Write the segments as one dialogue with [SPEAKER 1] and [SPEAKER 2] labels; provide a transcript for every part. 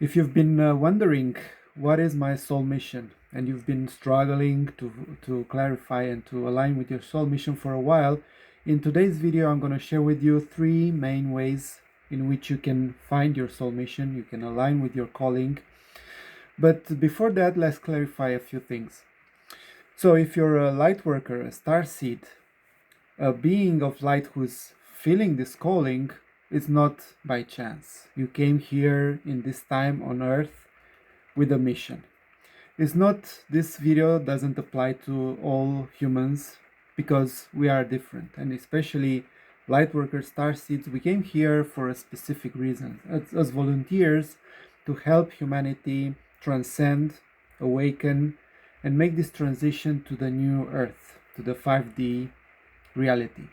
[SPEAKER 1] If you've been wondering what is my soul mission and you've been struggling to clarify and to align with your soul mission for a while, in today's video I'm going to share with you three main ways in which you can find your soul mission, you can align with your calling. But before that, let's clarify a few things. So if you're a light worker, a star seed, a being of light who's feeling this calling, it's not by chance. You came here in this time on earth with a mission. It's not, this video doesn't apply to all humans because we are different, and especially lightworkers, star seeds, we came here for a specific reason as volunteers to help humanity transcend, awaken, and make this transition to the new earth, to the 5D reality.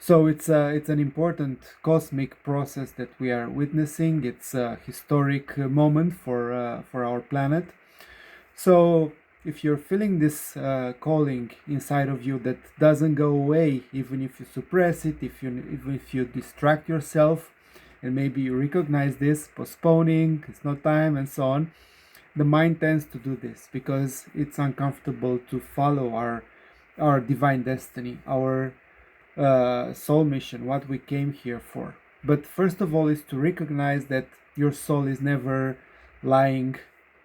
[SPEAKER 1] So it's an important cosmic process that we are witnessing. It's a historic moment for our planet. So if you're feeling this calling inside of you that doesn't go away, even if you suppress it, even if you distract yourself, and maybe you recognize this, postponing, it's not time, and so on, the mind tends to do this because it's uncomfortable to follow our divine destiny, our soul mission, what we came here for. But first of all is to recognize that your soul is never lying,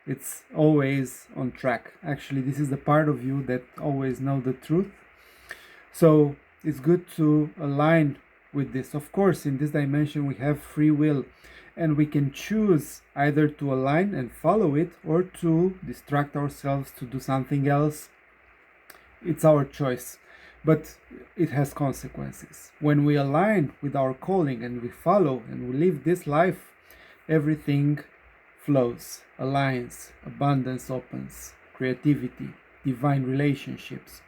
[SPEAKER 1] it's always on track. Actually, this is the part of you that always know the truth. So it's good to align with this. Of course, in this dimension we have free will, and we can choose either to align and follow it or to distract ourselves to do something else. It's our choice, but it has consequences. When we align with our calling and we follow and we live this life, everything flows, aligns, abundance opens, creativity, divine relationships.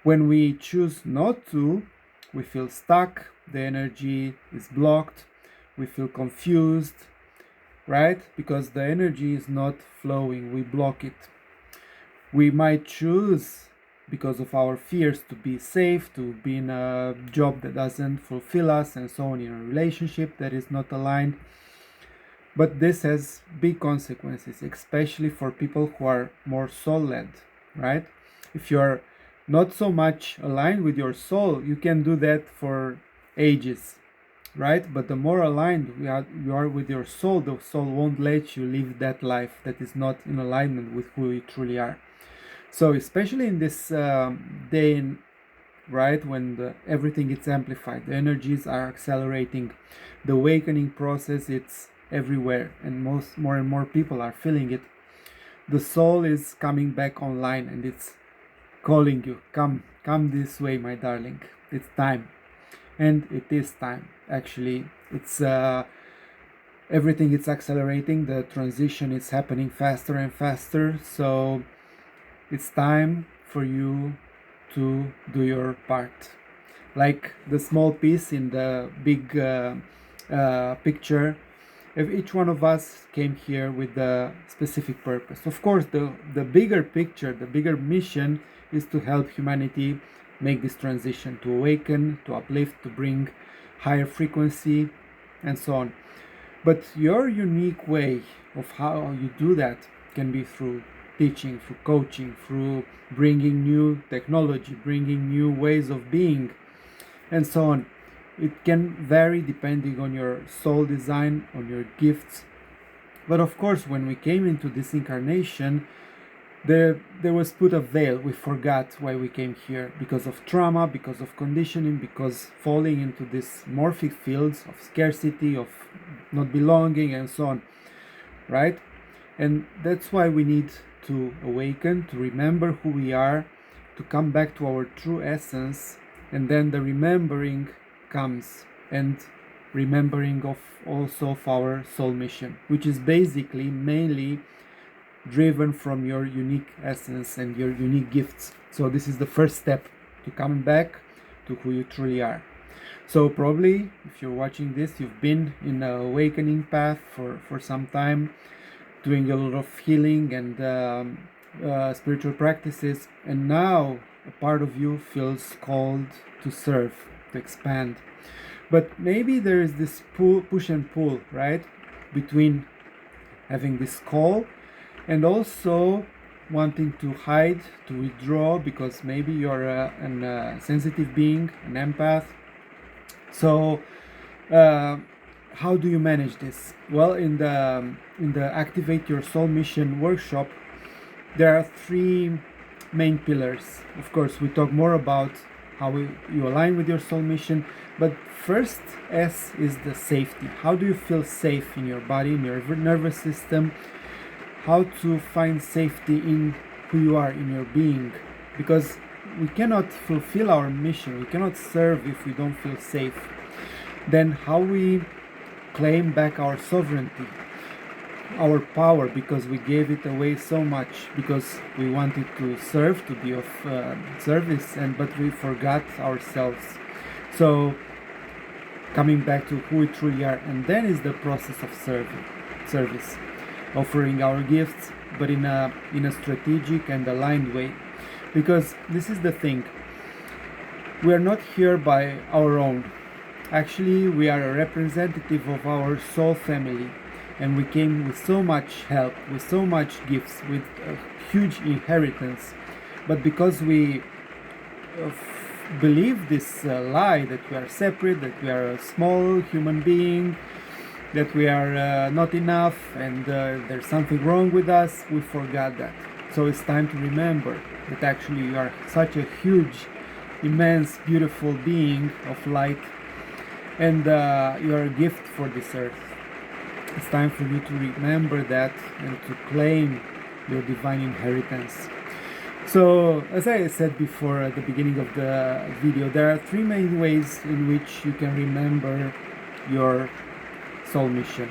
[SPEAKER 1] When we choose not to, we feel stuck, the energy is blocked, we feel confused, right? Because the energy is not flowing, we block it. We might choose, because of our fears, to be safe, to be in a job that doesn't fulfill us, and so on, in a relationship that is not aligned. But this has big consequences, especially for people who are more soul-led, right? If you are not so much aligned with your soul, you can do that for ages, right? But the more aligned you are with your soul, the soul won't let you live that life that is not in alignment with who you truly are. So especially in this day, right, when everything is amplified, the energies are accelerating, the awakening process, it's everywhere, and more and more people are feeling it. The soul is coming back online, and it's calling you, come this way, my darling, it's time. And it is time. Actually, it's everything is accelerating, the transition is happening faster and faster, so it's time for you to do your part. Like the small piece in the big picture, if each one of us came here with a specific purpose. Of course, the bigger picture, the bigger mission is to help humanity make this transition, to awaken, to uplift, to bring higher frequency, and so on. But your unique way of how you do that can be through teaching, through coaching, through bringing new technology, bringing new ways of being, and so on. It can vary depending on your soul design, on your gifts. But of course, when we came into this incarnation, there was put a veil. We forgot why we came here, because of trauma, because of conditioning, because falling into these morphic fields of scarcity, of not belonging, and so on, right? And that's why we need to awaken, to remember who we are, to come back to our true essence, and then the remembering comes, and remembering of also of our soul mission, which is basically mainly driven from your unique essence and your unique gifts. So this is the first step to come back to who you truly are. So probably if you're watching this, you've been in an awakening path for some time, doing a lot of healing and spiritual practices, and now a part of you feels called to serve, to expand. But maybe there is this push and pull, right, between having this call, and also wanting to hide, to withdraw, because maybe you're a sensitive being, an empath. So how do you manage this? Well, in the Activate Your Soul Mission workshop, there are three main pillars. Of course, we talk more about how you align with your soul mission, but first, S is the safety. How do you feel safe in your body, in your nervous system? How to find safety in who you are, in your being, because we cannot fulfill our mission, we cannot serve if we don't feel safe. Then how we claim back our sovereignty, our power, because we gave it away so much, because we wanted to serve, to be of service, but we forgot ourselves. So coming back to who we truly are, and then is the process of service, offering our gifts, but in a strategic and aligned way. Because this is the thing, we are not here by our own. Actually, we are a representative of our soul family, and we came with so much help, with so much gifts, with a huge inheritance. But because we believe this lie that we are separate, that we are a small human being, that we are not enough, and there's something wrong with us, we forgot that. So it's time to remember that actually you are such a huge, immense, beautiful being of light, and you are a gift for this earth. It's time for you to remember that and to claim your divine inheritance. So, as I said before at the beginning of the video, there are three main ways in which you can remember your soul mission.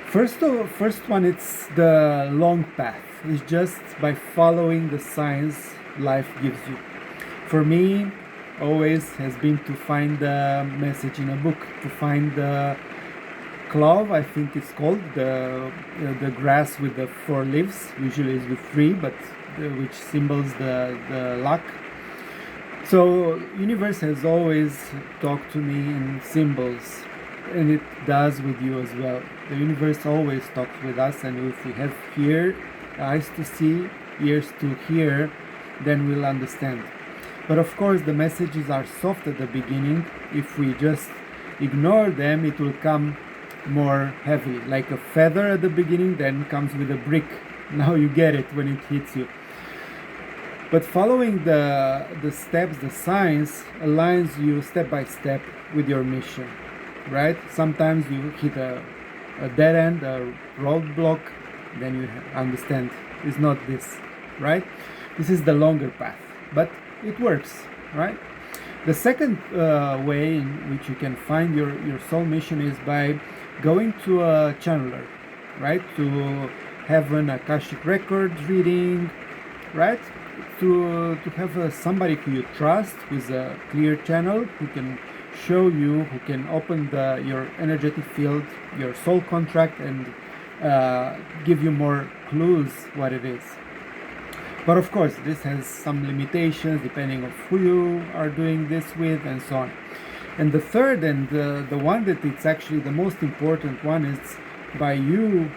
[SPEAKER 1] First one, it's the long path. It's just by following the signs life gives you. For me, always has been to find the message in a book, to find the clove, I think it's called, the grass with the 4 leaves. Usually it's with 3, but which symbols the luck. So universe has always talked to me in symbols, and it does with you as well. The universe always talks with us, and if we have eyes to see, ears to hear, then we'll understand. But of course the messages are soft at the beginning. If we just ignore them, it will come more heavy, like a feather at the beginning, then comes with a brick. Now you get it when it hits you. But following the steps, the signs, aligns you step by step with your mission, right? Sometimes you hit a dead end, a roadblock, then you understand it's not this, right? This is the longer path, but it works, right? The second way in which you can find your soul mission is by going to a channeler, right? To have an Akashic record reading, right? To have somebody who you trust with a clear channel, who can show you, who can open your energetic field, your soul contract, and give you more clues what it is. But of course, this has some limitations depending on who you are doing this with, and so on. And the third, and the one that it's actually the most important one, is by you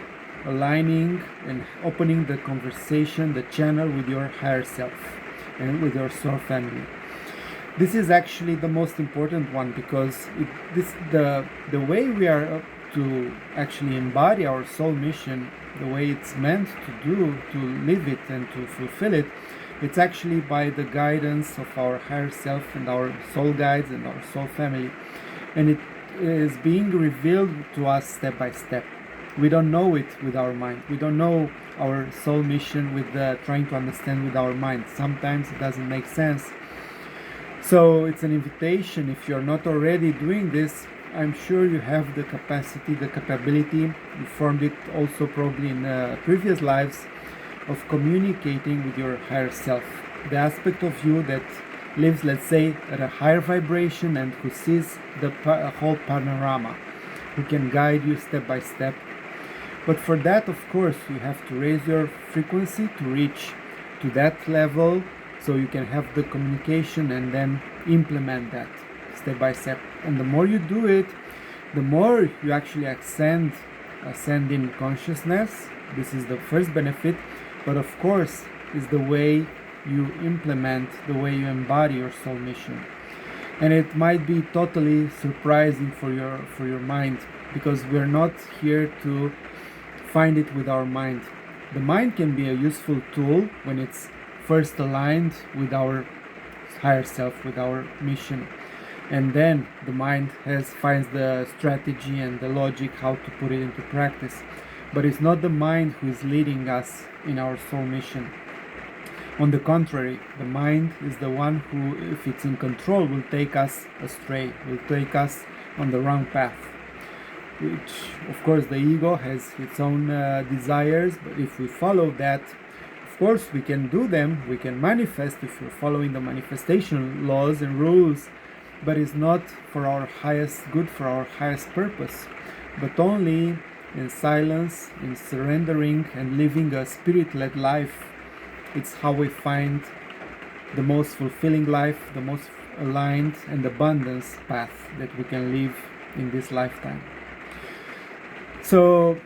[SPEAKER 1] aligning and opening the conversation, the channel with your higher self and with your soul family. This is actually the most important one, because the way we are to actually embody our soul mission, the way it's meant to do, to live it and to fulfill it, it's actually by the guidance of our higher self and our soul guides and our soul family. And it is being revealed to us step by step. We don't know it with our mind. We don't know our soul mission with trying to understand with our mind. Sometimes it doesn't make sense. So it's an invitation. If you're not already doing this, I'm sure you have the capacity, the capability. You formed it also probably in previous lives, of communicating with your higher self. The aspect of you that lives, let's say, at a higher vibration and who sees the whole panorama, who can guide you step by step. But for that, of course, you have to raise your frequency to reach to that level, so you can have the communication and then implement that step by step. And the more you do it, the more you actually ascend ascend in consciousness. This is the first benefit, but of course is the way you implement, the way you embody your soul mission. And it might be totally surprising for your mind, because we're not here to find it with our mind. The mind can be a useful tool when it's first aligned with our higher self, with our mission, and then the mind finds the strategy and the logic how to put it into practice. But it's not the mind who is leading us in our soul mission. On the contrary, the mind is the one who, if it's in control, will take us astray, will take us on the wrong path. Which, of course, the ego has its own desires, but if we follow that, of course, we can do them, we can manifest if we're following the manifestation laws and rules, but it's not for our highest good, for our highest purpose, but only in silence, in surrendering and living a spirit-led life. It's how we find the most fulfilling life, the most aligned and abundance path that we can live in this lifetime. So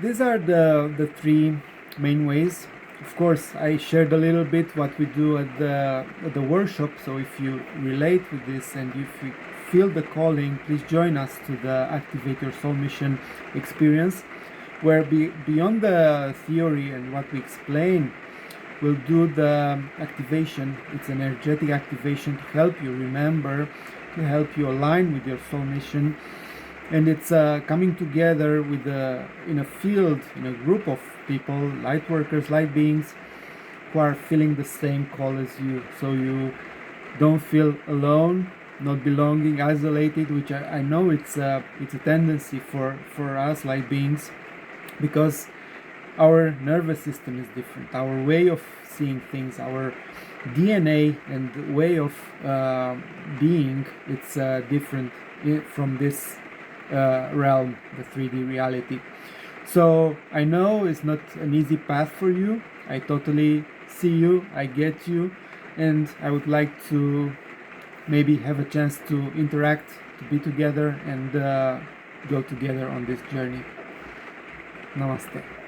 [SPEAKER 1] these are the three main ways. Of course, I shared a little bit what we do at the workshop, so if you relate with this and if you feel the calling, please join us to the Activate Your Soul Mission experience, where beyond the theory and what we explain, we'll do the activation. It's an energetic activation to help you remember, to help you align with your soul mission. And it's coming together with in a field, in a group of people, light workers, light beings, who are feeling the same call as you. So you don't feel alone, not belonging, isolated, which I know it's a tendency for us light beings, because our nervous system is different, our way of seeing things, our DNA and way of being, it's different from this realm, the 3D reality. So I know it's not an easy path for you. I totally see you, I get you, and I would like to maybe have a chance to interact, to be together and go together on this journey. Namaste.